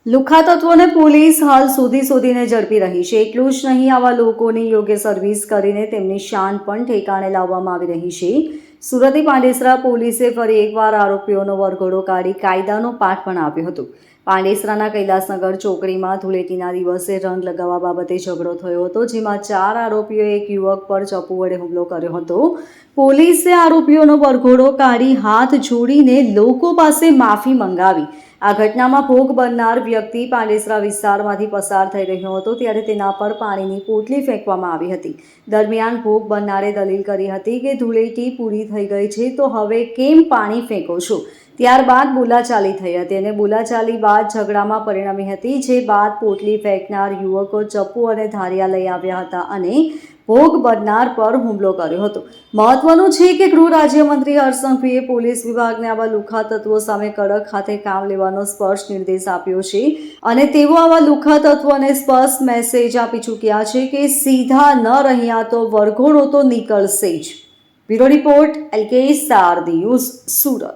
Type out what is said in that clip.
લુખ્ખા તત્વોને પોલીસ હાલ શોધીને ઝડપી રહી છે। એટલું જ નહીં, આવા લોકોની યોગ્ય સર્વિસ કરીને તેમની શાન પણ ઠેકાણે લાવવામાં આવી રહી છે। સુરતની પાંડેસરા પોલીસે ફરી એકવાર આરોપીઓનો વરઘોડો કાઢી કાયદાનો પાઠ પણ આપ્યો હતો। પાંડેસરાના કૈલાસનગર ચોકડીમાં ધૂળેટીના દિવસે રંગ લગાવવા બાબતે ઝઘડો થયો હતો, જેમાં 4 આરોપીઓએ એક યુવક પર ચપ્પુ વડે હુમલો કર્યો હતો। પોલીસે આરોપીઓનો વરઘોડો કાઢી હાથ જોડીને લોકો પાસે માફી મંગાવી। આ ઘટનામાં ભોગ બનનાર વ્યક્તિ પાંડેસરા વિસ્તારમાંથી પસાર થઈ રહ્યો હતો, ત્યારે તેના પર પાણીની પોટલી ફેંકવામાં આવી હતી। દરમિયાન ભોગ બનનારે દલીલ કરી હતી કે ધૂળેટી પૂરી થઈ ગઈ છે તો હવે કેમ પાણી ફેંકો છો। ત્યારબાદ બોલાચાલી થઈ હતી અને બોલાચાલી બાદ ઝઘડામાં પરિણમી હતી, જે બાદ પોટલી ફેંકનાર યુવકો ચપ્પુ અને ધારિયા લઈ આવ્યા હતા અને ભોગ બનનાર પર હુમલો કર્યો હતો। મહત્વનું છે કે ગૃહ રાજ્યમંત્રી હર્ષ સંઘવીએ પોલીસ વિભાગને આવા લુખ્ખા તત્વો સામે કડક હાથે કામ લેવાનો સ્પષ્ટ નિર્દેશ આપ્યો છે અને તેઓ આવા લુખ્ખા તત્વોને સ્પષ્ટ મેસેજ આપી ચૂક્યા છે કે સીધા ન રહ્યા તો વરઘોડો તો નીકળશે જ। Bureau report, LK star news, Surat.